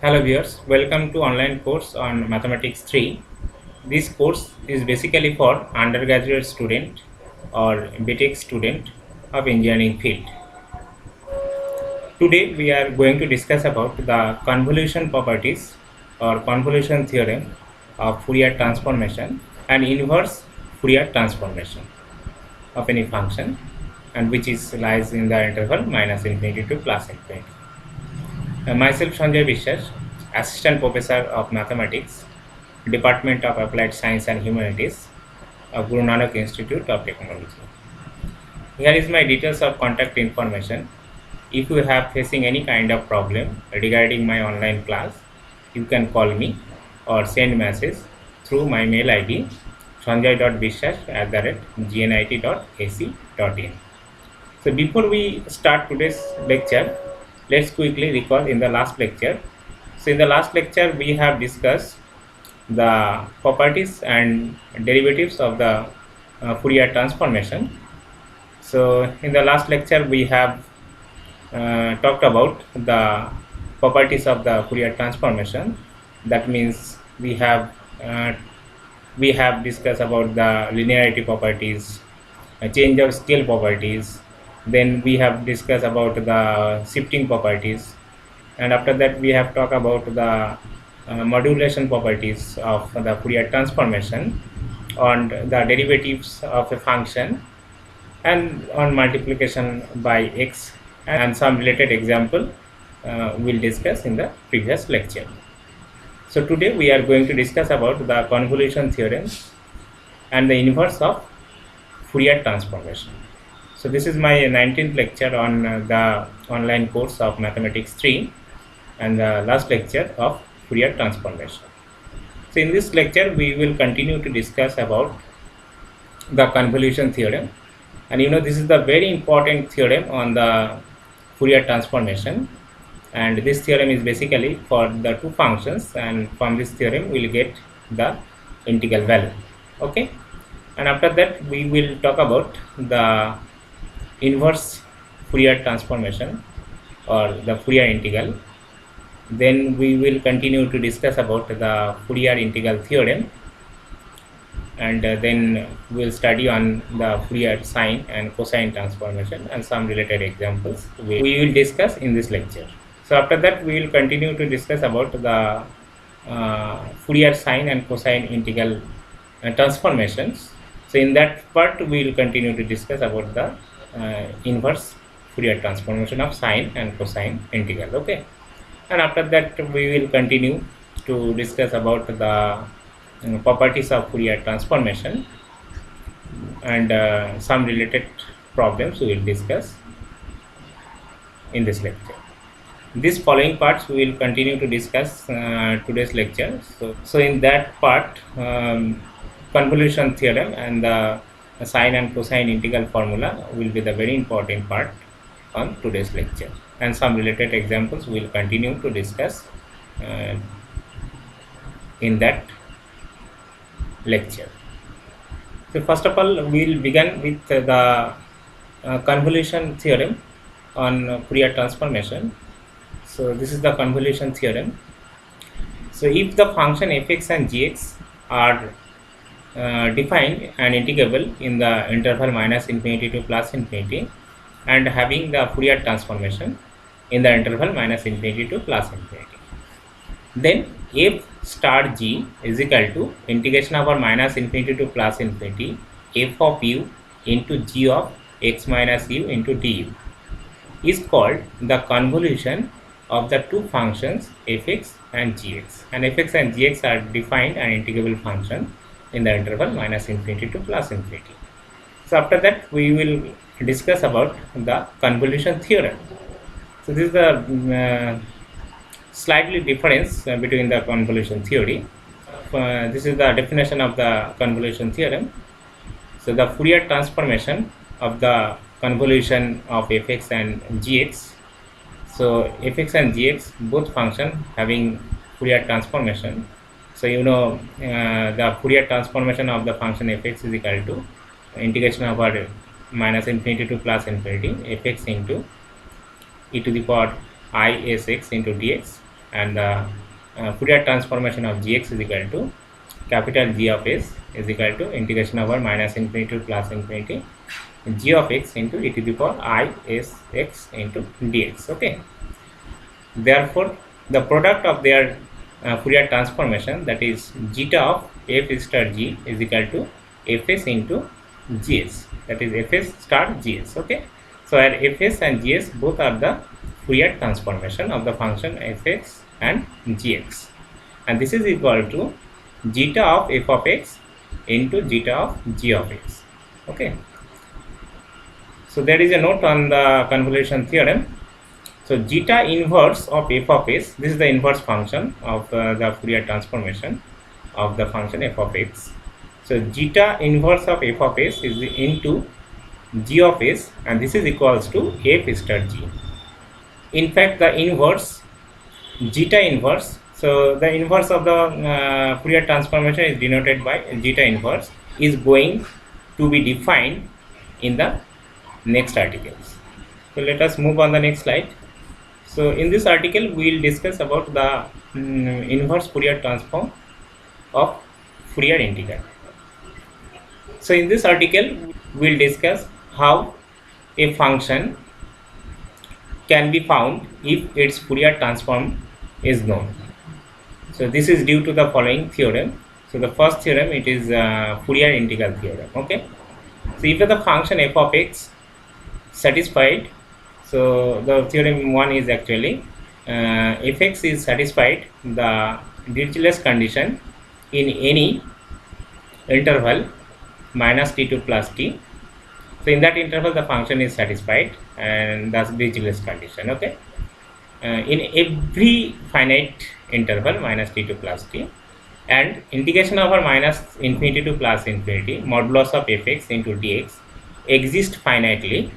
Hello viewers, welcome to online course on Mathematics 3. This course is basically for undergraduate student or BTech student of engineering field. Today we are going to discuss about the convolution properties or convolution theorem of Fourier transformation and inverse Fourier transformation of any function, and which is lies in the interval minus infinity to plus infinity. Myself Sanjay Vishwas, Assistant Professor of Mathematics, Department of Applied Science and Humanities of Guru Nanak Institute of Technology. Here is my details of contact information. If you have facing any kind of problem regarding my online class, you can call me or send message through my mail ID sanjay.vishwas@gnit.ac.in. So before we start today's lecture, let's quickly recall in the last lecture. So in the last lecture we have discussed the properties and derivatives of the Fourier transformation. So in the last lecture we have talked about the properties of the Fourier transformation. That means we have discussed about the linearity properties, change of scale properties. Then we have discussed about the shifting properties, and after that we have talked about the modulation properties of the Fourier transformation, on the derivatives of a function, and on multiplication by x, and some related example we'll discuss in the previous lecture. So today we are going to discuss about the convolution theorem and the inverse of Fourier transformation. So this is my 19th lecture on the online course of Mathematics 3 and the last lecture of Fourier transformation. So in this lecture we will continue to discuss about the convolution theorem, and this is the very important theorem on the Fourier transformation, and this theorem is basically for the two functions, and from this theorem we will get the integral value. Okay, and after that we will talk about the inverse Fourier transformation or the Fourier integral. Then we will continue to discuss about the Fourier integral theorem, and then we will study on the Fourier sine and cosine transformation, and some related examples we will discuss in this lecture. So after that we will continue to discuss about the Fourier sine and cosine integral transformations. So in that part we will continue to discuss about the inverse Fourier transformation of sine and cosine integral. Okay, and after that we will continue to discuss about the properties of Fourier transformation, and some related problems we will discuss in this lecture. These following parts we will continue to discuss today's lecture. So in that part, convolution theorem and the sine and cosine integral formula will be the very important part on today's lecture, and some related examples we will continue to discuss in that lecture. So first of all we will begin with the convolution theorem on Fourier transformation. So this is the convolution theorem. So if the function fx and gx are defined and integrable in the interval minus infinity to plus infinity, and having the Fourier transformation in the interval minus infinity to plus infinity, then f star g is equal to integration over minus infinity to plus infinity f of u into g of x minus u into du is called the convolution of the two functions fx and gx, and fx and gx are defined and integrable function in the interval minus infinity to plus infinity. So after that we will discuss about the convolution theorem. So this is the slightly difference between the convolution theory. This is the definition of the convolution theorem. So the Fourier transformation of the convolution of fx and gx. So fx and gx both function having Fourier transformation. So the Fourier transformation of the function fx is equal to integration over minus infinity to plus infinity fx into e to the power I s x into dx and the Fourier transformation of gx is equal to capital G of s is equal to integration over minus infinity to plus infinity g of x into e to the power I s x into dx. Okay. Therefore, the product of their Fourier transformation, that is zeta of f star g, is equal to fs into gs, that is fs star gs. Okay. So where fs and gs both are the Fourier transformation of the function fx and gx, and this is equal to zeta of f of x into zeta of g of x. Okay. So there is a note on the convolution theorem. So zeta inverse of f of s, this is the inverse function of the Fourier transformation of the function f of x. So zeta inverse of f of s is into g of s, and this is equals to f star g. In fact, the inverse, zeta inverse, so the inverse of the Fourier transformation is denoted by zeta inverse, is going to be defined in the next articles. So let us move on the next slide. So in this article we will discuss about the inverse Fourier transform of Fourier integral. So in this article we will discuss how a function can be found if its Fourier transform is known. So this is due to the following theorem. So the first theorem, it is Fourier integral theorem. Okay. So if the function f of x satisfied, so the theorem 1 is actually if x is satisfied the Dirichlet's condition in any interval minus t to plus t. So in that interval the function is satisfied, and that's Dirichlet's condition. Okay. In every finite interval minus t to plus t, and integration over minus infinity to plus infinity modulus of fx into dx exists finitely,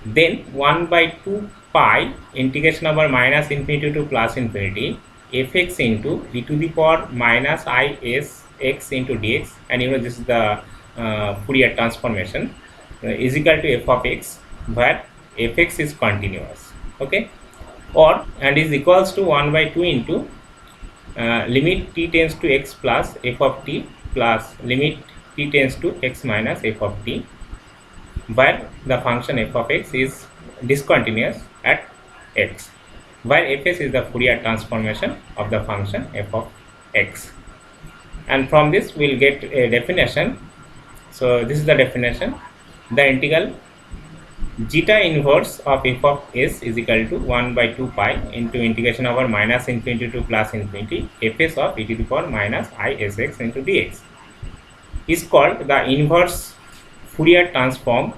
then 1 by 2 pi integration over minus infinity to plus infinity fx into e to the power minus I s x into dx, and you know this is the Fourier transformation, is equal to f of x, where fx is continuous. Okay. Or and is equals to 1 by 2 into limit t tends to x plus f of t plus limit t tends to x minus f of t, where the function f of x is discontinuous at x, where fs is the Fourier transformation of the function f of x. And from this we will get a definition. So this is the definition: the integral zeta inverse of f of s is equal to 1 by 2 pi into integration over minus infinity to plus infinity fs of e to the power minus I s x into dx is called the inverse Fourier transform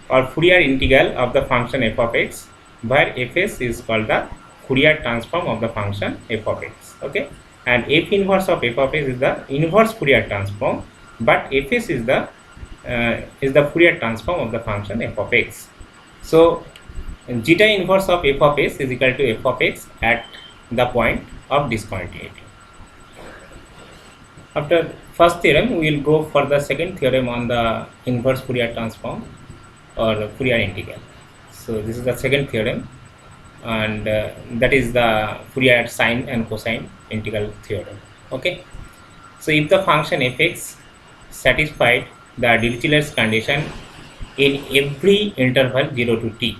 or Fourier integral of the function f of x, where fs is called the Fourier transform of the function f of x. Okay. And f inverse of f of x is the inverse Fourier transform, but fs is the Fourier transform of the function f of x. So zeta inverse of f of s is equal to f of x at the point of discontinuity. After first theorem, we will go for the second theorem on the inverse Fourier transform or Fourier integral. So this is the second theorem, and that is the Fourier sine and cosine integral theorem. Okay. So if the function fx satisfied the Dirichlet's condition in every interval 0 to t.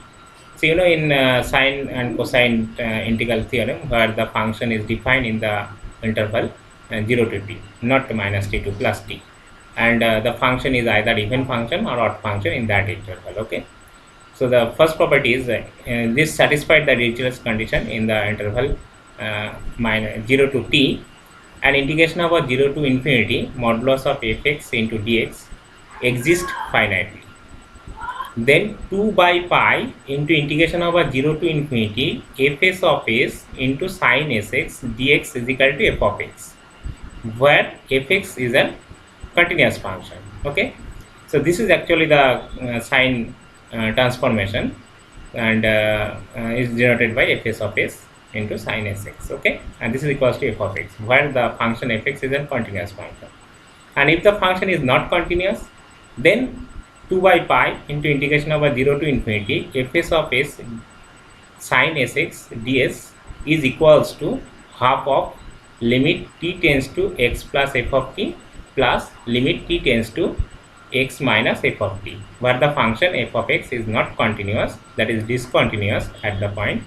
So you know in sine and cosine integral theorem, where the function is defined in the interval 0 to t, not minus t to plus t, and the function is either even function or odd function in that interval. Okay. So the first property is this satisfied the Dirichlet's condition in the interval minus 0 to t, and integration over 0 to infinity modulus of fx into dx exist finitely. Then 2 by pi into integration over 0 to infinity fs of s into sine sx dx is equal to f of x, where fx is a continuous function. Okay. So this is actually the sine transformation, and is denoted by fs of s into sine sx. Okay. And this is equals to f of x, where the function fx is a continuous function. And if the function is not continuous, then 2 by pi into integration over 0 to infinity fs of s sine sx ds is equals to half of limit t tends to x plus f of t plus limit t tends to x minus f of t, where the function f of x is not continuous, that is discontinuous at the point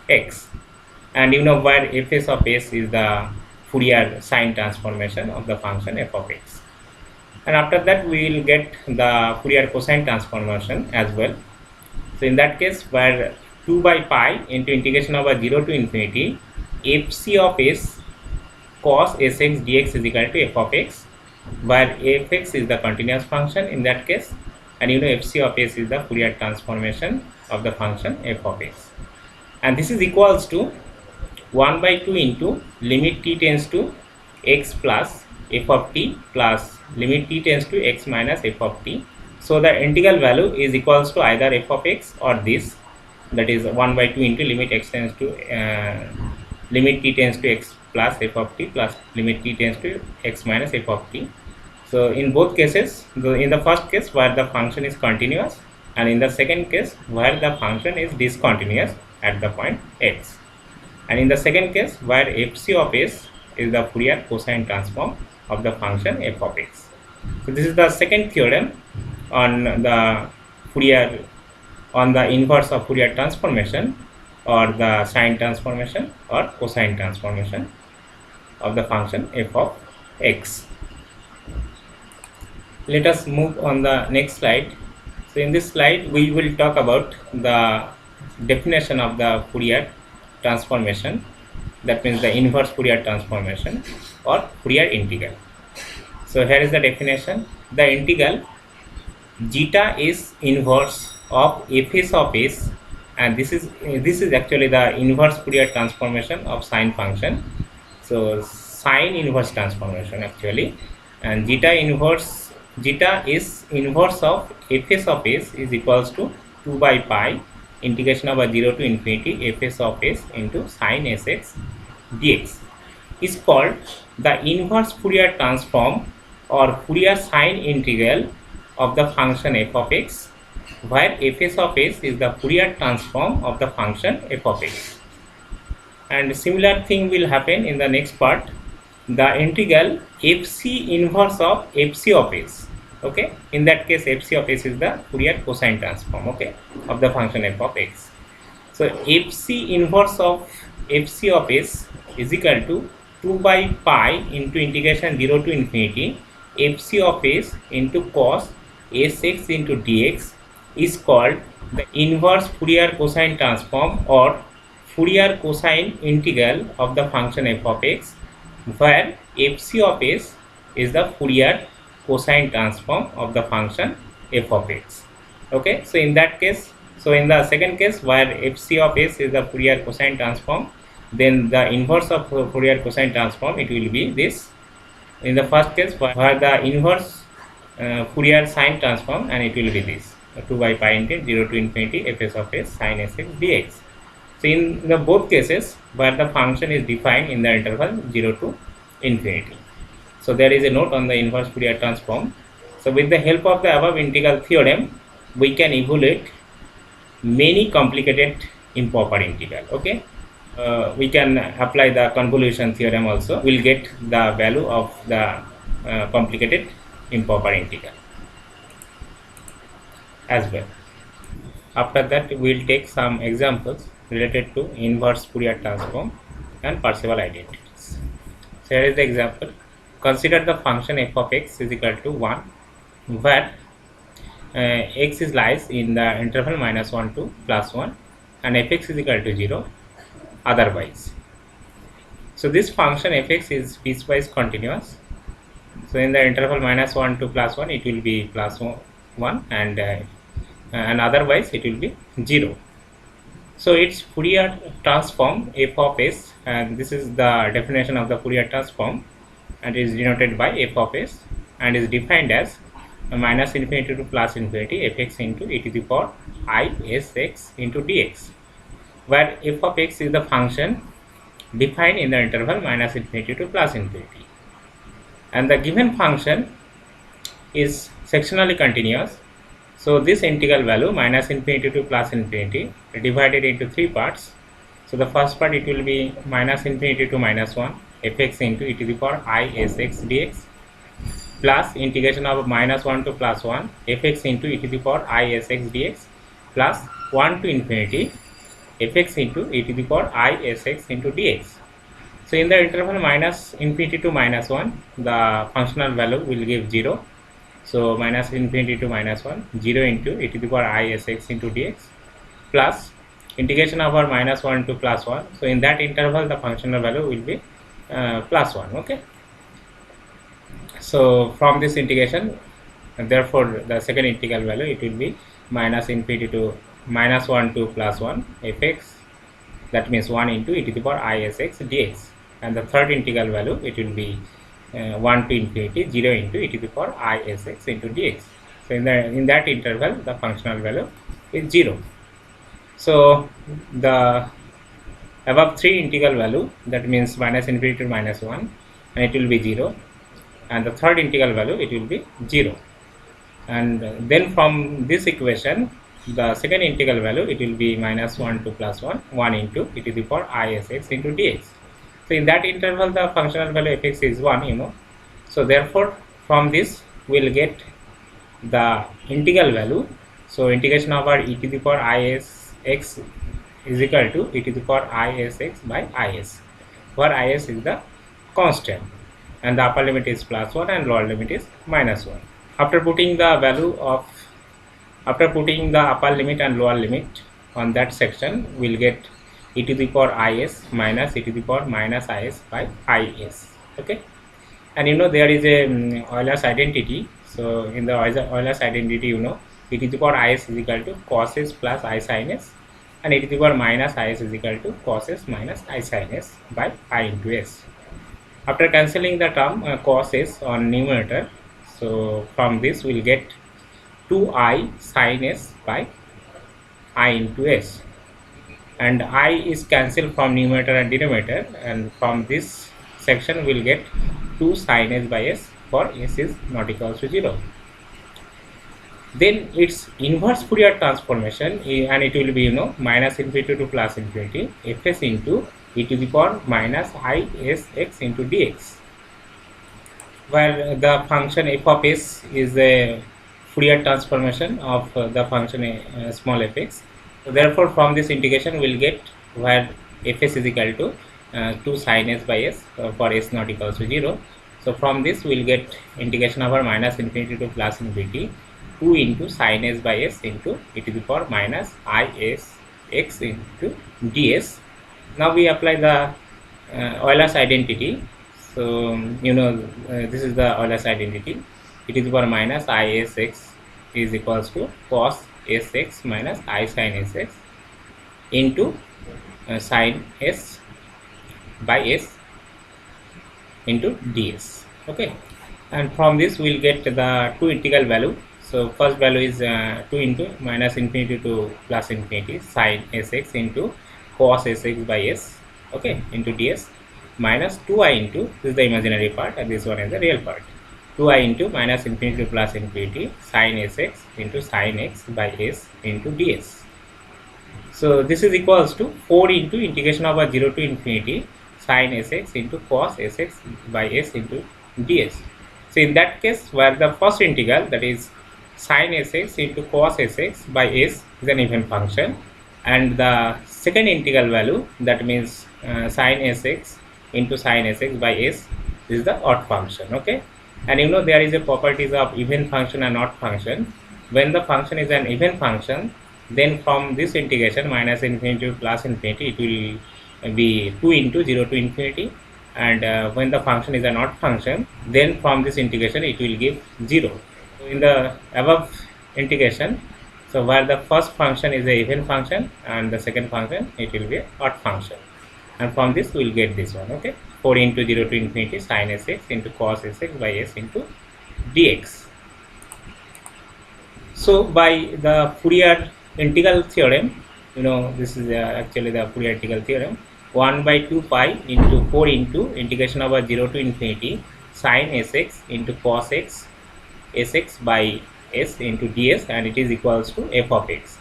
x. And you know where fs of s is the Fourier sine transformation of the function f of x. And after that we will get the Fourier cosine transformation as well. So in that case, where 2 by pi into integration over 0 to infinity fc of s cos sx dx is equal to f of x, where fx is the continuous function in that case, and you know fc of s is the Fourier transformation of the function f of x. And this is equals to 1 by 2 into limit t tends to x plus f of t plus limit t tends to x minus f of t. So the integral value is equals to either f of x or this, that is 1 by 2 into limit x tends to limit t tends to x plus f of t plus limit t tends to x minus f of t. So in both cases, in the first case where the function is continuous, and in the second case where the function is discontinuous at the point x. And in the second case where fc of s is the Fourier cosine transform of the function f of x. So this is the second theorem on the Fourier, on the inverse of Fourier transformation or the sine transformation or cosine transformation of the function f of x. Let us move on the next slide. So in this slide we will talk about the definition of the Fourier transformation, that means the inverse Fourier transformation or Fourier integral. So here is the definition. The integral zeta is inverse of fs of s, and this is actually the inverse Fourier transformation of sine function. So sine inverse transformation actually, and zeta is inverse of fs of s is equals to 2 by pi integration over 0 to infinity fs of s into sine sx dx is called the inverse Fourier transform or Fourier sine integral of the function f of x, where fs of s is the Fourier transform of the function f of x. And similar thing will happen in the next part, the integral fc inverse of fc of s. Okay, in that case fc of s is the Fourier cosine transform, okay, of the function f of x. So fc inverse of fc of s is equal to 2 by pi into integration 0 to infinity fc of s into cos sx into dx is called the inverse Fourier cosine transform or Fourier cosine integral of the function f of x, where fc of s is the Fourier cosine transform of the function f of x. Okay, so in that case, so in the second case where fc of s is the Fourier cosine transform, then the inverse of Fourier cosine transform, it will be this. In the first case where the inverse Fourier sine transform, and it will be this 2 by pi into 0 to infinity fs of s sine sx dx. So in the both cases where the function is defined in the interval 0 to infinity. So there is a note on the inverse Fourier transform. So with the help of the above integral theorem, we can evaluate many complicated improper integral. Okay, we can apply the convolution theorem also. We'll get the value of the complicated improper integral as well. After that, we'll take some examples related to inverse Fourier transform and Parseval identities. So here is the example. Consider the function f of x is equal to 1, where x is lies in the interval -1 to +1 and fx is equal to 0 otherwise. So this function fx is piecewise continuous. So in the interval -1 to +1 it will be +1 and otherwise it will be 0. So its Fourier transform f of s, and this is the definition of the Fourier transform, and is denoted by f of s and is defined as -infinity to +infinity fx into e to the power I sx into dx, where f of x is the function defined in the interval -infinity to +infinity, and the given function is sectionally continuous. So this integral value -infinity to +infinity divided into 3 parts. So the first part, it will be minus infinity to minus 1 fx into e to the power I s x dx plus integration of minus 1 to plus 1 fx into e to the power I s x dx plus 1 to infinity fx into e to the power I s x into dx. So in the interval minus infinity to minus 1, the functional value will give 0. So minus infinity to minus 1, 0 into e to the power I s x into dx plus integration over minus 1 to plus 1. So in that interval, the functional value will be plus 1. Okay. So from this integration, therefore the second integral value, it will be minus infinity to minus 1 to plus 1 fx, that means 1 into e to the power I s x dx, and the third integral value, it will be 1 to infinity 0 into e to the power I s x into dx. So in that interval, the functional value is 0. So the above three integral value, that means minus infinity to minus 1, and it will be 0, and the third integral value, it will be 0. And then from this equation, the second integral value, it will be minus 1 to plus 1, 1 into e to the power I s x into dx. So in that interval, the functional value fx is 1, So therefore from this we will get the integral value. So integration over e to the power I s x is equal to e to the power I s x by I s, where I s is the constant, and the upper limit is plus 1 and lower limit is minus 1. After putting the upper limit and lower limit on that section, we'll get e to the power is minus e to the power minus is by is. Okay, and there is a Euler's identity. So in the Euler's identity, e to the power is equal to cos s plus I sin s, and e to the power minus is equal to cos s minus I sin s by I into s. After cancelling the term cos s on numerator, so from this we'll get 2i sin s by I into s, and I is cancelled from numerator and denominator, and from this section we'll get 2 sin s by s for s is not equal to 0. Then its inverse Fourier transformation, and it will be minus infinity to plus infinity fs into e to the power minus I s x into dx, where the function f of s is a Fourier transformation of the function small fx. So therefore from this integration we'll get where fs is equal to 2 sin s by s for s not equal to 0. So from this we'll get integration over minus infinity to plus infinity 2 into sin s by s into e to the power minus I s x into ds. Now we apply the Euler's identity. So this is the Euler's identity. E to the power minus I s x is equals to cos s x minus I sin s x into sin s by s into ds. Okay, and from this we'll get the two integral value. So first value is 2 into minus infinity to plus infinity sin s x into cos s x by s, okay, into ds, minus 2i into, this is the imaginary part and this one is the real part, 2i into minus infinity to plus infinity sin s x into sin x by s into ds. So this is equals to 4 into integration over 0 to infinity sin s x into cos s x by s into ds. So in that case, where the first integral, that is sin s x into cos s x by s, is an even function, and the second integral value, that means sin s x into sin s x by s, is the odd function. Okay, and there is a properties of even function and odd function. When the function is an even function, then from this integration minus infinity to plus infinity, it will be 2 into 0 to infinity, and when the function is an odd function, then from this integration it will give 0. So in the above integration, so where the first function is a even function and the second function, it will be an odd function, and from this we will get this one. Okay, 4 into 0 to infinity sin s x into cos s x by s into dx. So by the Fourier integral theorem, this is actually the Fourier integral theorem, 1 by 2 pi into 4 into integration over 0 to infinity sin s x into cos x s x by s into ds, and it is equals to f of x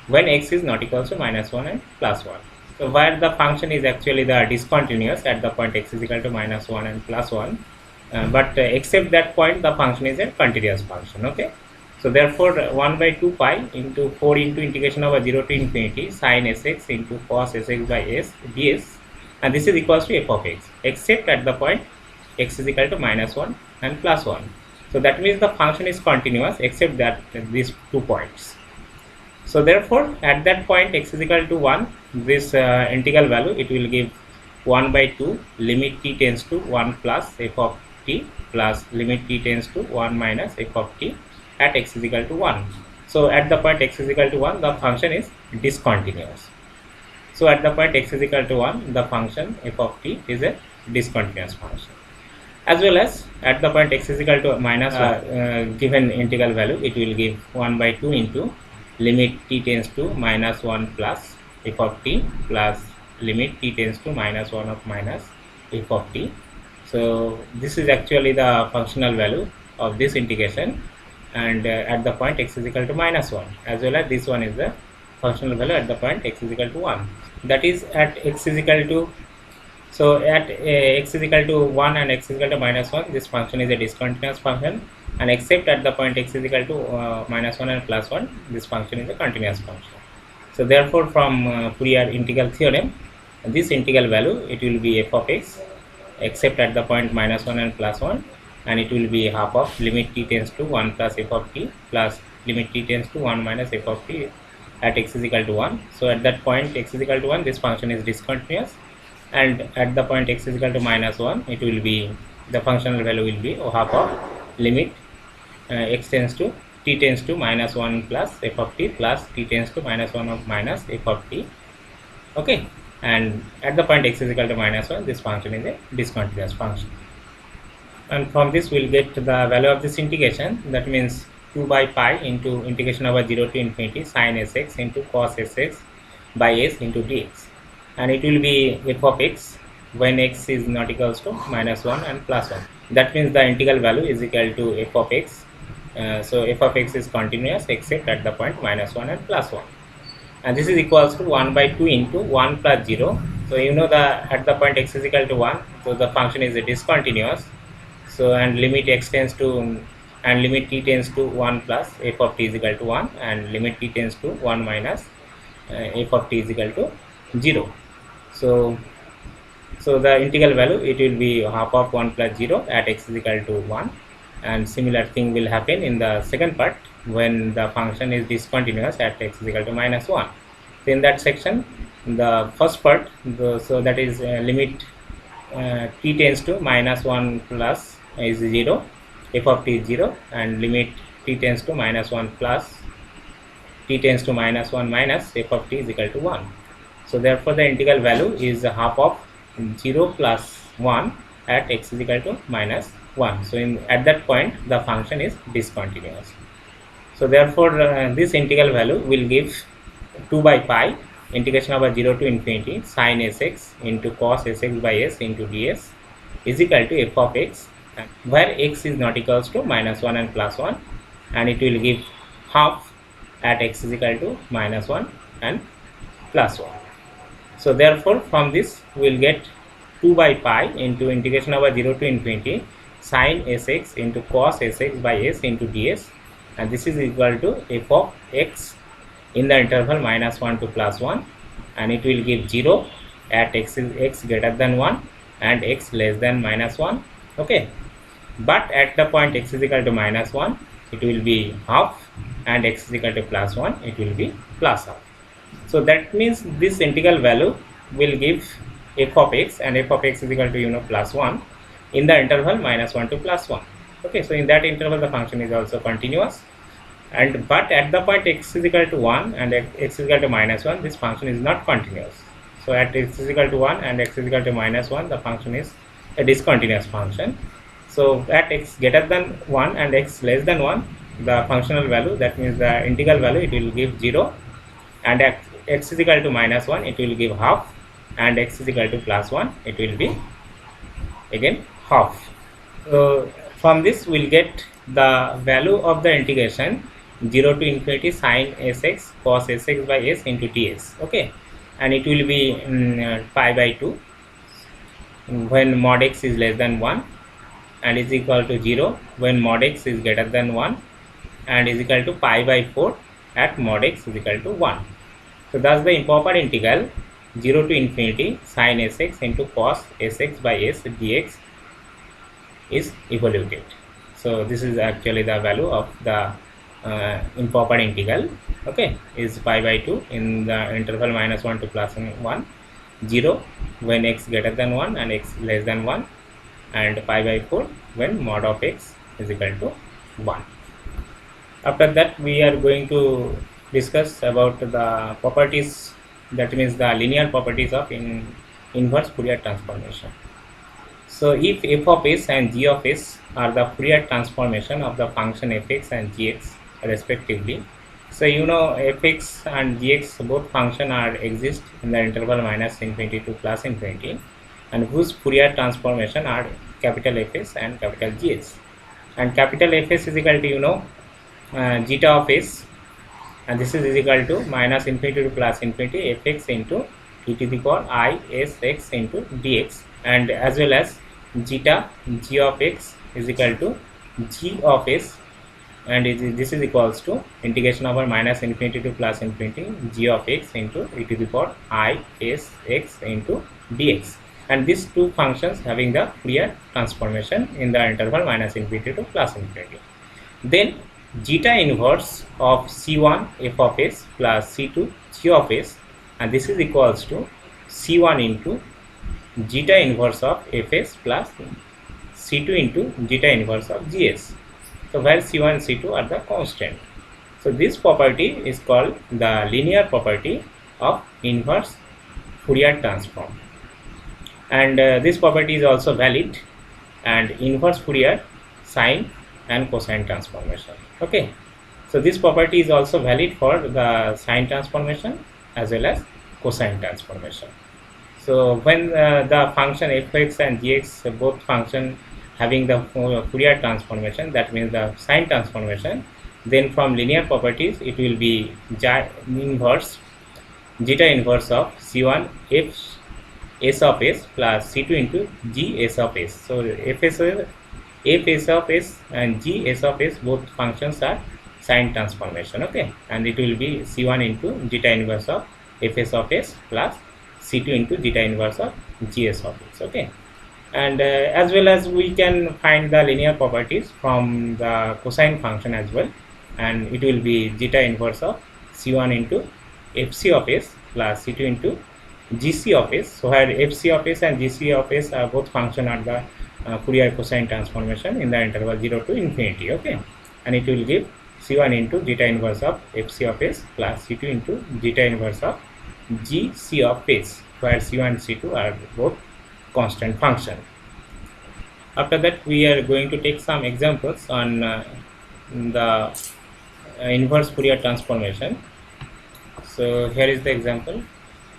when x is not equals to minus 1 and plus 1. So where the function is actually the discontinuous at the point x is equal to minus 1 and plus 1, but except that point the function is a continuous function. Okay, so therefore 1 by 2 pi into 4 into integration over 0 to infinity sin sx into cos sx by s ds, and this is equals to f of x except at the point x is equal to minus 1 and plus 1. So that means the function is continuous except that these 2 points. So therefore at that point x is equal to 1, this integral value it will give 1 by 2 limit t tends to 1 plus f of t plus limit t tends to 1 minus f of t at x is equal to 1. So at the point x is equal to 1 the function is discontinuous. So at the point x is equal to 1 the function f of t is a discontinuous function. As well as at the point x is equal to minus given integral value it will give 1 by 2 into limit t tends to minus 1 plus f of t plus limit t tends to minus 1 of minus f of t. So this is actually the functional value of this integration, and at the point x is equal to minus 1, as well as this one is the functional value at the point x is equal to 1. That is at x is equal to, so at x is equal to 1 and x is equal to minus 1 this function is a discontinuous function, and except at the point x is equal to minus 1 and plus 1 this function is a continuous function. So therefore from Fourier integral theorem this integral value it will be f of x except at the point minus 1 and plus 1, and it will be half of limit t tends to 1 plus f of t plus limit t tends to 1 minus f of t at x is equal to 1. So at that point x is equal to 1 this function is discontinuous, and at the point x is equal to minus 1 it will be the functional value will be half of limit x tends to t tends to minus 1 plus f of t plus t tends to minus 1 of minus f of t. Okay, and at the point x is equal to minus 1 this function is a discontinuous function, and from this we'll get the value of this integration, that means 2 by pi into integration over 0 to infinity sin sx into cos sx by s into dx, and it will be f of x when x is not equals to minus 1 and plus 1. That means the integral value is equal to f of x. So f of x is continuous except at the point minus 1 and plus 1, and this is equals to 1 by 2 into 1 plus 0. So you know the at the point x is equal to 1, so the function is discontinuous. So and limit x tends to and limit t tends to 1 plus f of t is equal to 1, and limit t tends to 1 minus f of t is equal to 0. So the integral value it will be half of 1 plus 0 at x is equal to 1, and similar thing will happen in the second part when the function is discontinuous at x is equal to minus 1. So in that section the first part so that is limit t tends to minus 1 plus is 0, f of t is 0, and limit t tends to minus 1 plus t tends to minus 1 minus f of t is equal to 1. So therefore the integral value is half of 0 plus 1 at x is equal to minus 1. So at that point the function is discontinuous. So therefore this integral value will give 2 by pi integration over 0 to infinity sin sx into cos sx by s into ds is equal to f of x, where x is not equals to minus 1 and plus 1, and it will give half at x is equal to minus 1 and plus 1. So therefore from this we will get 2 by pi into integration over 0 to infinity sin sx into cos sx by s into ds, and this is equal to f of x in the interval minus 1 to plus 1, and it will give 0 at x is x greater than 1 and x less than minus 1. Okay, but at the point x is equal to minus 1 it will be half, and x is equal to plus 1 it will be plus half. So that means this integral value will give f of x, and f of x is equal to plus 1 in the interval minus 1 to plus 1. Okay, so in that interval the function is also continuous, and but at the point x is equal to 1 and x is equal to minus 1 this function is not continuous. So at x is equal to 1 and x is equal to minus 1 the function is a discontinuous function. So at x greater than 1 and x less than 1 the functional value, that means the integral value, it will give 0, and at x is equal to minus 1 it will give half, and x is equal to plus 1 it will be again half. So from this we will get the value of the integration 0 to infinity sin sx cos sx by s into ds. Okay, and it will be pi by 2 when mod x is less than 1 and is equal to 0 when mod x is greater than 1 and is equal to pi by 4 at mod x is equal to 1. So thus the improper integral 0 to infinity sin sx into cos sx by s dx is evaluated. So this is actually the value of the improper integral, okay, is pi by 2 in the interval -1 to +1, 0 when x greater than 1 and x less than 1, and pi by 4 when mod of x is equal to 1. After that we are going to discuss about the properties, that means the linear properties of inverse Fourier transformation. So if f of s and g of s are the Fourier transformation of the function fx and gx respectively, so you know fx and gx both function are exist in the interval -infinity to +infinity, and whose Fourier transformation are capital Fs and capital Gs. And capital Fs is equal to, you know, zeta of s, and this is equal to -infinity to +infinity fx into e to the power I s x into dx, and as well as zeta g of x is equal to g of s, and this is equals to integration over -infinity to +infinity g of x into e to the power I s x into dx, and these two functions having the Fourier transformation in the interval -infinity to +infinity. Then zeta inverse of c1 f of s plus c2 g of s, and this is equals to c1 into zeta inverse of fs plus c2 into zeta inverse of gs. So where c1 and c2 are the constant. So this property is called the linear property of inverse Fourier transform, and this property is also valid and inverse Fourier sine and cosine transformation. Okay, so this property is also valid for the sine transformation as well as cosine transformation. So when the function fx and gx both function having the Fourier transformation, that means the sine transformation, then from linear properties it will be inverse zeta inverse of c1 f s of s plus c2 into g s of s. So f s of s and g s of s both functions are sine transformation, okay, and it will be c1 into zeta inverse of f s of s plus c2 into zeta inverse of gs of s, okay. And as well as we can find the linear properties from the cosine function as well, and it will be zeta inverse of c1 into fc of s plus c2 into gc of s. So where fc of s and gc of s are both function at the Fourier cosine transformation in the interval 0 to infinity, okay, and it will give c1 into zeta inverse of fc of s plus c2 into zeta inverse of gc of s, where c1 and c2 are both constant function. After that we are going to take some examples on the inverse Fourier transformation. So here is the example.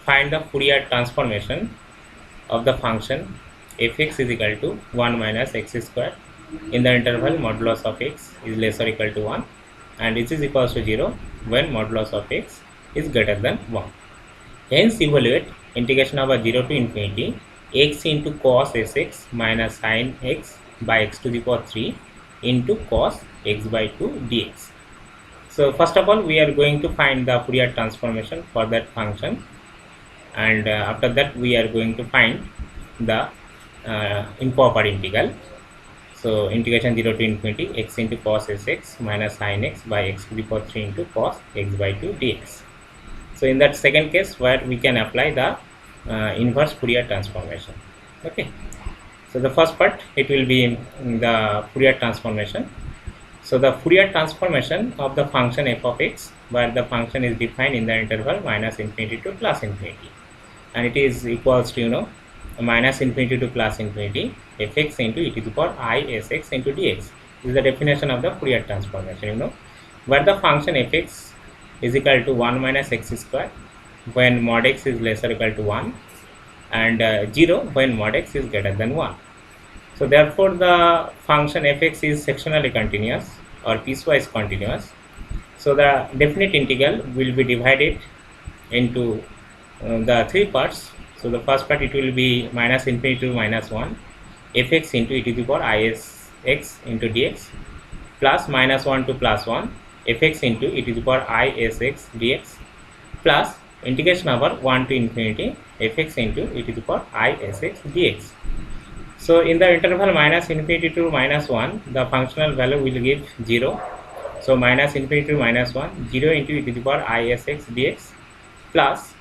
Find the Fourier transformation of the function fx is equal to 1 minus x square in the interval modulus of x is less or equal to 1 and it is equals to 0 when modulus of x is greater than 1. Hence evaluate integration over 0 to infinity x into cos sx minus sin x by x to the power 3 into cos x by 2 dx. So first of all we are going to find the Fourier transformation for that function, and after that we are going to find the improper integral. So integration 0 to infinity x into cos sx minus sin x by x to the power 3 into cos x by 2 dx. So in that second case where we can apply the inverse Fourier transformation, okay. So the first part it will be the Fourier transformation. So the Fourier transformation of the function f of x, where the function is defined in the interval -infinity to +infinity, and it is equals to, you know, -infinity to +infinity fx into e to the power I s x into dx. This is the definition of the Fourier transformation, you know, where the function fx is equal to 1 minus x square when mod x is less or equal to 1 and 0 when mod x is greater than 1. So therefore the function fx is sectionally continuous or piecewise continuous. So the definite integral will be divided into the three parts. So the first part, it will be minus infinity to minus 1 fx into e to the power isx into dx plus minus 1 to plus 1 fx into e to the power isx dx plus integration over 1 to infinity fx into e to the power isx dx. So in the interval minus infinity to minus 1, the functional value will give 0. So minus infinity to minus 1, 0 into e to the power isx dx plus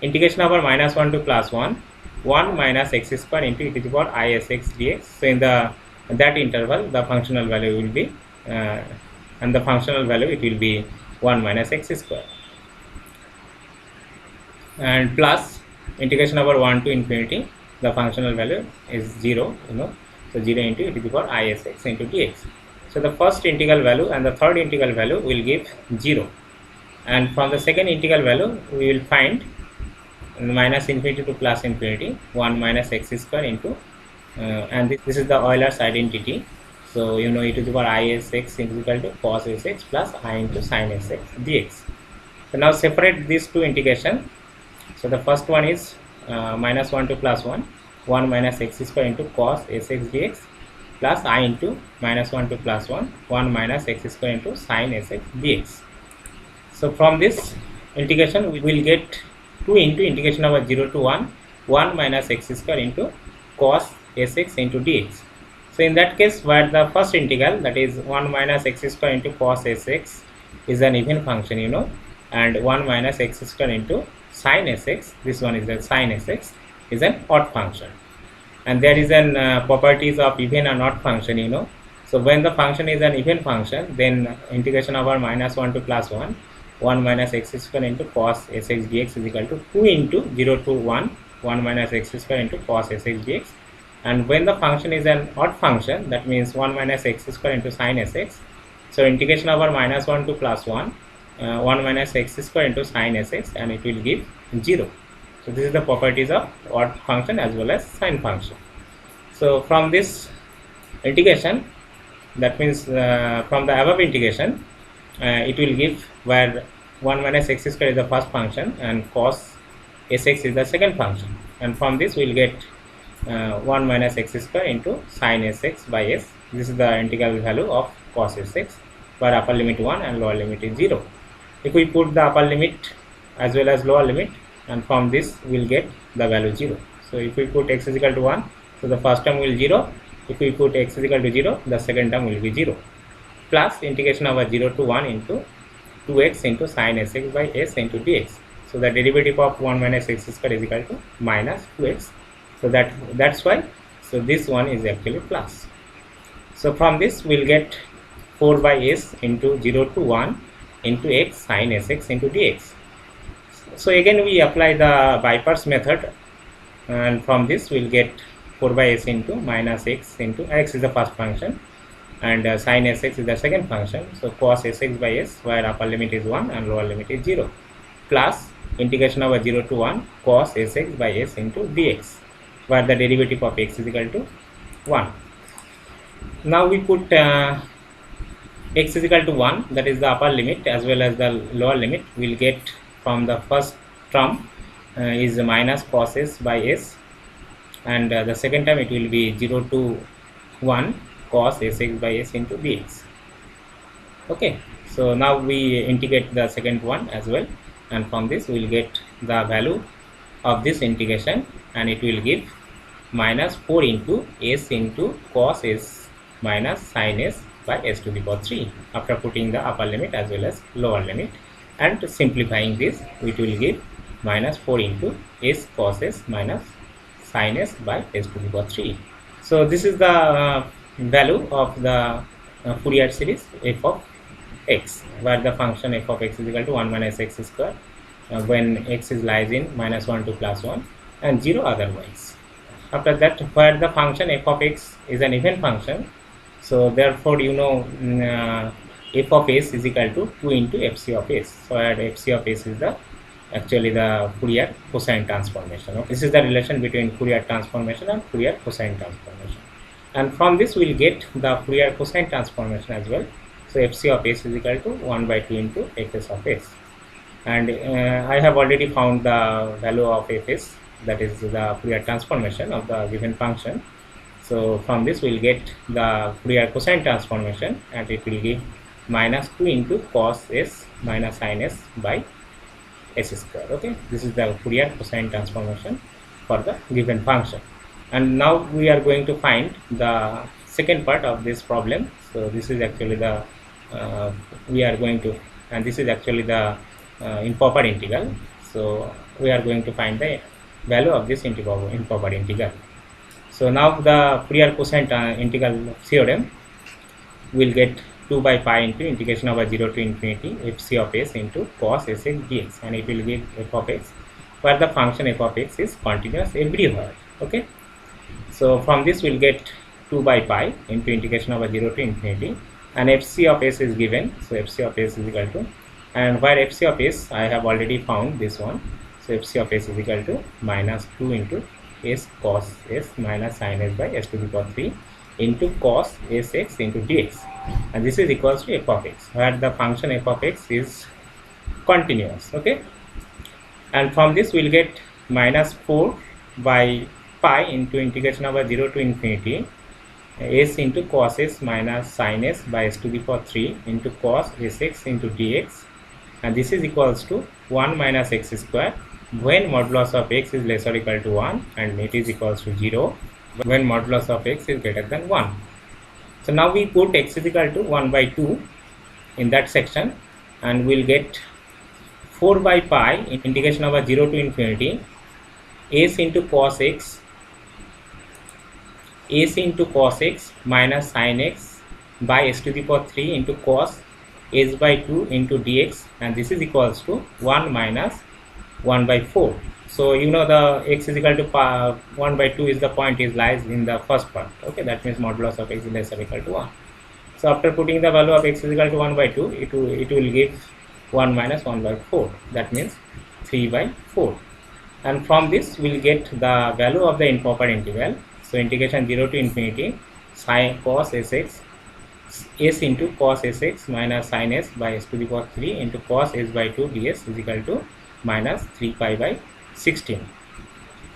integration over minus 1 to plus 1, 1 minus x square into e to the power isx dx. So in that interval, the functional value will be and the functional value, it will be 1 minus x square, and plus integration over 1 to infinity, the functional value is 0, so 0 into e to the power isx into dx. So the first integral value and the third integral value will give 0, and from the second integral value we will find minus infinity to plus infinity 1 minus x square into and this is the Euler's identity. So e to the power isx is equal to cos sx plus I into sin sx dx. So now separate these two integration. So the first one is minus 1 to plus 1, 1 minus x square into cos sx dx plus I into minus 1 to plus 1, 1 minus x square into sin sx dx. So from this integration, we will get 2 into integration over 0 to 1, 1 minus x square into cos sx into dx. So in that case, where the first integral, that is 1 minus x square into cos sx, is an even function, and 1 minus x square into sin sx, this one is the sin sx, is an odd function. And there is an properties of even and odd function, So when the function is an even function, then integration over minus 1 to plus 1, 1 minus x square into cos sx dx is equal to 2 into 0 to 1, 1 minus x square into cos sx dx. And when the function is an odd function, that means 1 minus x square into sin sx. So integration over minus 1 to plus 1, 1 minus x square into sin sx, and it will give 0. So this is the properties of odd function as well as sine function. So from this integration, that means from the above integration, it will give where 1 minus x square is the first function and cos sx is the second function, and from this we will get 1 minus x square into sin sx by s. This is the integral value of cos sx, where upper limit 1 and lower limit is 0. If we put the upper limit as well as lower limit, and from this we will get the value 0. So if we put x is equal to 1, so the first term will 0. If we put x is equal to 0, the second term will be 0. Plus integration over 0 to 1 into 2x into sin sx by s into dx. So the derivative of 1 minus x square is equal to minus 2x. So that's why. So this one is actually plus. So from this we will get 4 by s into 0 to 1 into x sin sx into dx. So again we apply the bypass method, and from this we will get 4 by s into minus x into x is the first function, and sin sx is the second function. So cos sx by s, where upper limit is 1 and lower limit is 0, plus integration over 0 to 1 cos sx by s into dx, where the derivative of x is equal to 1. Now we put x is equal to 1, that is the upper limit, as well as the lower limit. We will get from the first term is minus cos s by s, and the second term it will be 0 to 1 cos sx by s into dx. Okay, so now we integrate the second one as well, and from this we will get the value of this integration, and it will give minus 4 into s into cos s minus sin s by s to the power 3, after putting the upper limit as well as lower limit, and simplifying this, it will give minus 4 into s cos s minus sin s by s to the power 3. So this is the value of the Fourier series f of x, where the function f of x is equal to 1 minus x square when x is lies in minus 1 to plus 1 and 0 otherwise. After that, where the function f of x is an even function, so therefore f of s is equal to 2 into fc of s. So where fc of s is actually the Fourier cosine transformation. Okay? This is the relation between Fourier transformation and Fourier cosine transformation, and from this we will get the Fourier cosine transformation as well. So fc of s is equal to 1 by 2 into fs of s, and I have already found the value of fs, that is the Fourier transformation of the given function. So from this we will get the Fourier cosine transformation, and it will give minus 2 into cos s minus sin s by s square. Okay, this is the Fourier cosine transformation for the given function. And now we are going to find the second part of this problem. So this is actually the we are going to, and this is actually the improper integral. So we are going to find the value of this improper integral. So now the Fourier cosine integral theorem will get 2 by pi into integration over 0 to infinity fc of s into cos sx dx, and it will give f of x where the function f of x is continuous everywhere. Okay, so from this we'll get 2 by pi into integration over 0 to infinity, and fc of s is given. So fc of s is equal to, and where fc of s I have already found this one. So fc of s is equal to minus 2 into s cos s minus sin s by s to the power 3 into cos sx into dx, and this is equals to f of x where the function f of x is continuous. Okay, and from this we'll get minus 4 by pi into integration over 0 to infinity s into cos s minus sin s by s to the power 3 into cos sx into dx, and this is equals to 1 minus x square when modulus of x is less or equal to 1, and it is equals to 0 when modulus of x is greater than 1. So now we put x is equal to 1 by 2 in that section, and we'll get 4 by pi in integration over 0 to infinity s into cos x minus sin x by s to the power 3 into cos s by 2 into dx, and this is equals to 1 minus 1 by 4. So you know the x is equal to 1 by 2 is the point is lies in the first part. Okay, that means modulus of x is less or equal to 1. So after putting the value of x is equal to 1 by 2, it will give 1 minus 1 by 4, that means 3 by 4. And from this we will get the value of the improper integral. So integration 0 to infinity sin cos sx s into cos sx minus sin s by s to the power 3 into cos s by 2 ds is equal to minus 3 pi by 16.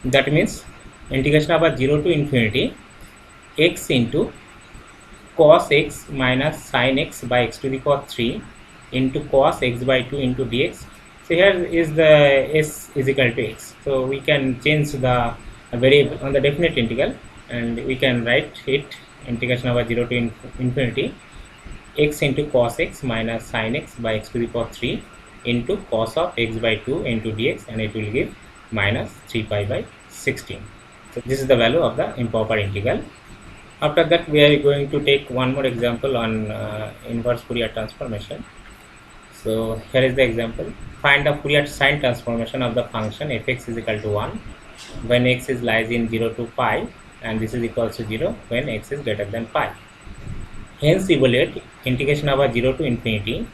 That means integration over 0 to infinity x into cos x minus sin x by x to the power 3 into cos x by 2 into dx. So here is the s is equal to x. So we can change the variable on the definite integral, and we can write it integration over 0 to infinity x into cos x minus sin x by x to the power 3 into cos of x by 2 into dx, and it will give minus 3 pi by 16. So this is the value of the improper integral. After that we are going to take one more example on inverse Fourier transformation. So here is the example. Find the Fourier sine transformation of the function fx is equal to 1 when x is lies in 0 to pi, and this is equals to 0 when x is greater than pi. Hence evaluate integration over 0 to infinity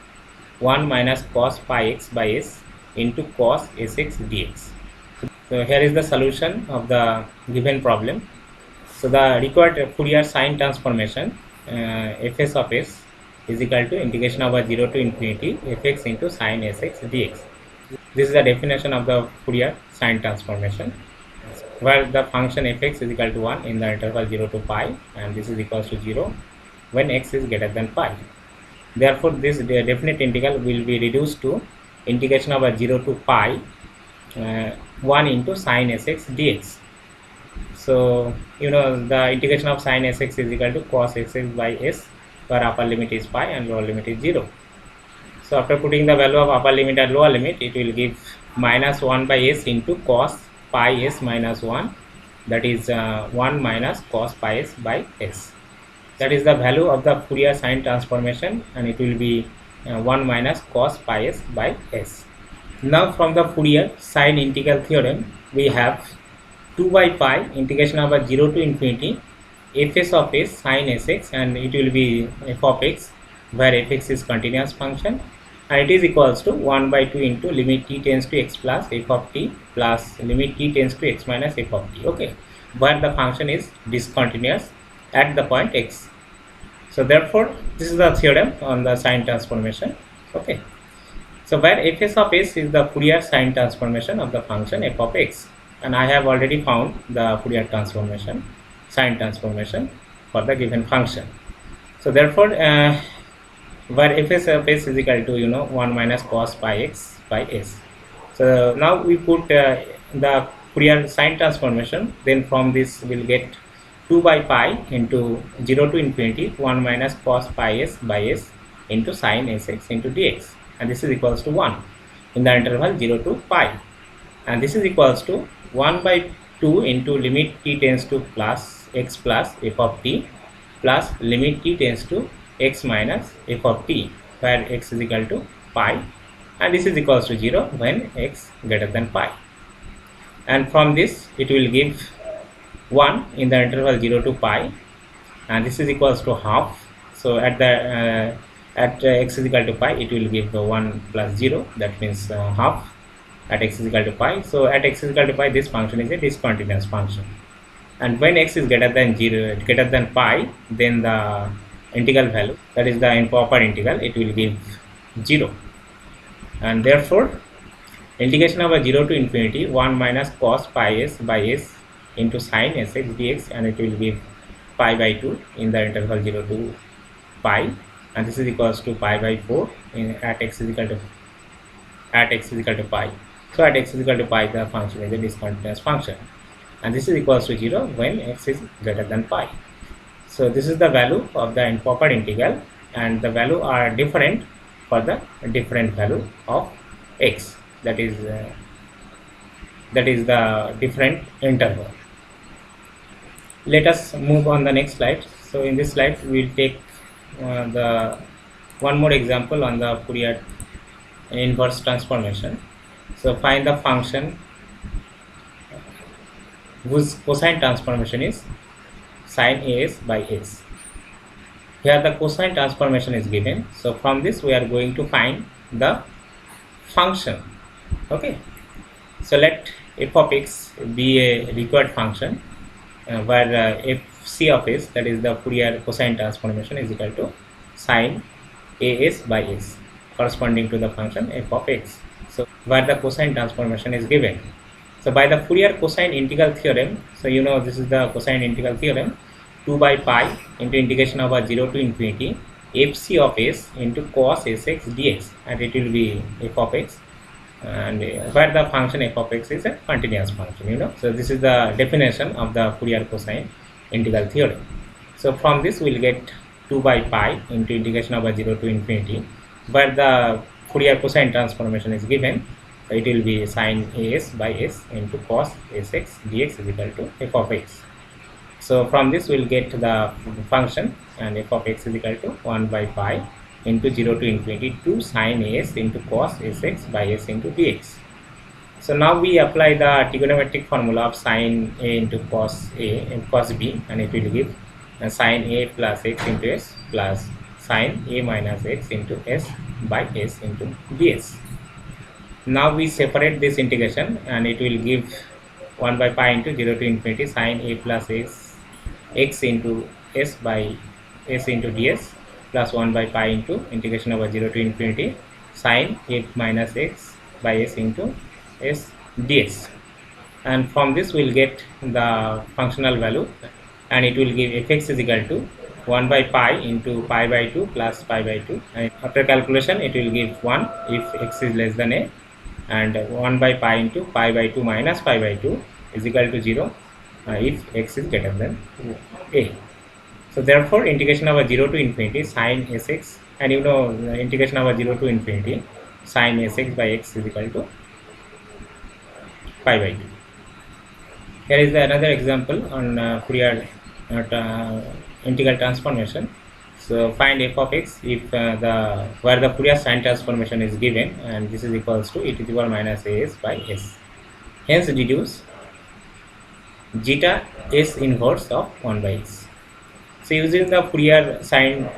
1 minus cos pi x by s into cos sx dx. So here is the solution of the given problem. So the required Fourier sine transformation fs of s is equal to integration over 0 to infinity fx into sin sx dx. This is the definition of the Fourier sine transformation, where the function fx is equal to 1 in the interval 0 to pi, and this is equals to 0 when x is greater than pi. Therefore this definite integral will be reduced to integration over 0 to pi 1 into sin sx dx. So you know the integration of sin sx is equal to cos sx by s, where upper limit is pi and lower limit is 0. So after putting the value of upper limit and lower limit, it will give minus 1 by s into cos pi s minus 1, that is 1 minus cos pi s by s. That is the value of the Fourier sine transformation, and it will be 1 minus cos pi s by s. Now from the Fourier sine integral theorem we have 2 by pi integration over 0 to infinity fs of s sin sx, and it will be f of x where fx is continuous function, and it is equals to 1 by 2 into limit t tends to x plus f of t plus limit t tends to x minus f of t. Okay, where the function is discontinuous at the point x. So therefore this is the theorem on the sine transformation. Okay, So where fs of s is the Fourier sine transformation of the function f of x, and I have already found the Fourier transformation, sine transformation for the given function. So therefore, where fs of s is equal to 1 minus cos pi x by s. So now we put the Fourier sine transformation. Then from this we'll get 2 by pi into 0 to infinity 1 minus cos pi s by s into sine sx into dx, and this is equals to 1 in the interval 0 to pi, and this is equals to 1 by 2 into limit t tends to plus x plus f of t plus limit t tends to x minus f of t, where x is equal to pi, and this is equals to 0 when x greater than pi. And from this it will give 1 in the interval 0 to pi, and this is equals to half. So at the x is equal to pi, it will give the 1 plus 0, that means half at x is equal to pi. So at x is equal to pi, this function is a discontinuous function, and when x is greater than 0 greater than pi, then the integral value, that is the improper integral, it will give 0, and therefore integration of 0 to infinity 1 minus cos pi s by s into sine sx dx, and it will give pi by 2 in the interval 0 to pi, and this is equals to pi by 4 at x is equal to pi. So at x is equal to pi, the function is a discontinuous function, and this is equals to 0 when x is greater than pi. So this is the value of the improper integral, and the value are different for the different value of x, that is the different interval. Let us move on the next slide. So in this slide we will take the one more example on the Fourier inverse transformation. So find the function whose cosine transformation is sine as by s. Here the cosine transformation is given, so from this we are going to find the function. Okay, so let f of x be a required function, where fc of s, that is the Fourier cosine transformation, is equal to sine as by s, corresponding to the function f of x. So where the cosine transformation is given, so by the Fourier cosine integral theorem, so this is the cosine integral theorem, 2 by pi into integration of 0 to infinity fc of s into cos sx dx, and it will be f of x, and where the function f of x is a continuous function. So this is the definition of the Fourier cosine integral theorem. So from this we will get 2 by pi into integration of 0 to infinity, where the Fourier cosine transformation is given, so it will be sine as by s into cos sx dx is equal to f of x. So from this we will get the function, and f of x is equal to 1 by pi into 0 to infinity 2 sine as into cos sx by s into dx. So now we apply the trigonometric formula of sine a into cos a and cos b, and it will give sine a plus x into s plus sine a minus x into s by s into ds. Now we separate this integration, and it will give 1 by pi into 0 to infinity sine a plus x into s by s into ds plus 1 by pi into integration over 0 to infinity sine a minus x by s into s ds, and from this we will get the functional value, and it will give fx is equal to 1 by pi into pi by 2 plus pi by 2, and after calculation it will give 1 if x is less than a, and 1 by pi into pi by 2 minus pi by 2 is equal to 0 if x is greater than a. So therefore integration of 0 to infinity sine sx, and integration of 0 to infinity sine sx by x is equal to pi by 2. Here is another example on Fourier integral transformation. So find f of x if where the Fourier sine transformation is given, and this is equals to e to the power minus as by s. Hence deduce zeta s inverse of 1 by s. So using the Fourier sine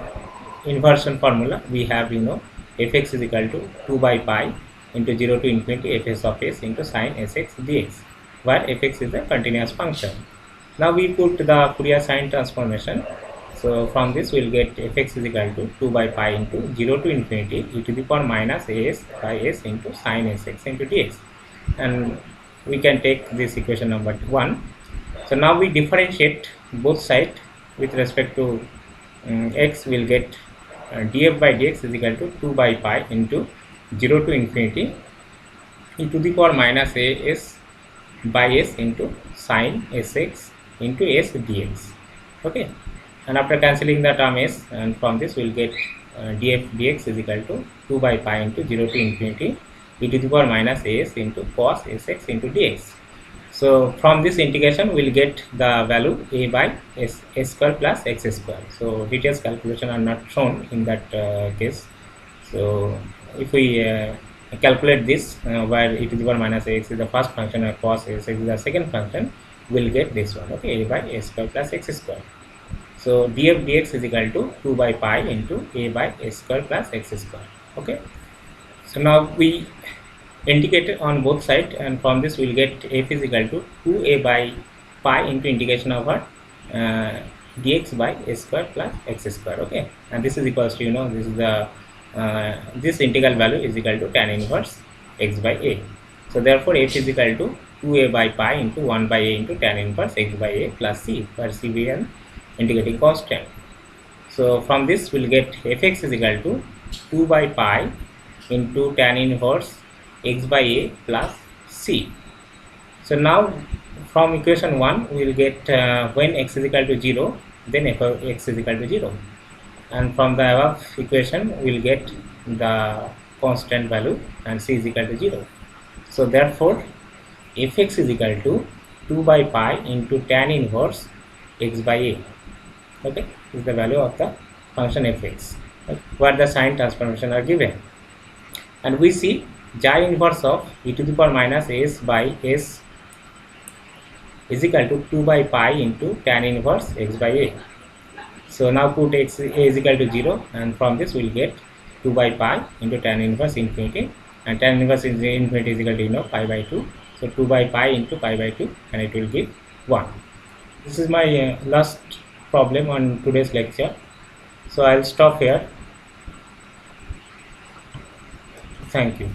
inversion formula, we have fx is equal to 2 by pi into 0 to infinity fs of s into sine sx dx, where fx is a continuous function. Now we put the Fourier sine transformation. So from this we'll get fx is equal to 2 by pi into 0 to infinity e to the power minus as by s into sin sx into dx, and we can take this equation number 1. So now we differentiate both sides with respect to x. Will get df by dx is equal to 2 by pi into 0 to infinity e to the power minus as by s into sin sx into s dx. Okay, and after cancelling the term s, and from this we'll get df dx is equal to 2 by pi into 0 to infinity e to the power minus as into cos sx into dx. So from this integration we'll get the value a by s square plus x square. So details calculation are not shown in that case. So if we calculate this, where e to the power minus x is the first function and cos sx is the second function, we'll get this one. Okay, a by s square plus x square. So df dx is equal to 2 by pi into a by s square plus x square. Okay, so now we integrate on both sides, and from this we'll get f is equal to 2a by pi into integration over dx by s square plus x square. Okay, and this is equals to, this is the this integral value is equal to tan inverse x by a. So therefore f is equal to 2a by pi into 1 by a into tan inverse x by a plus c, where c be an integrating constant. So from this we'll get fx is equal to 2 by pi into tan inverse x by a plus c. So now from equation 1 we will get when x is equal to 0, then f of x is equal to 0, and from the above equation we will get the constant value and c is equal to 0. So therefore fx is equal to 2 by pi into tan inverse x by a. Okay, is the value of the function fx, where the sign transformation are given, and we see xi inverse of e to the power minus s by s is equal to 2 by pi into tan inverse x by a. So now put x a is equal to 0, and from this we will get 2 by pi into tan inverse infinity, and tan inverse infinity is equal to pi by 2. So 2 by pi into pi by 2, and it will give 1. This is my last problem on today's lecture. So I will stop here. Thank you.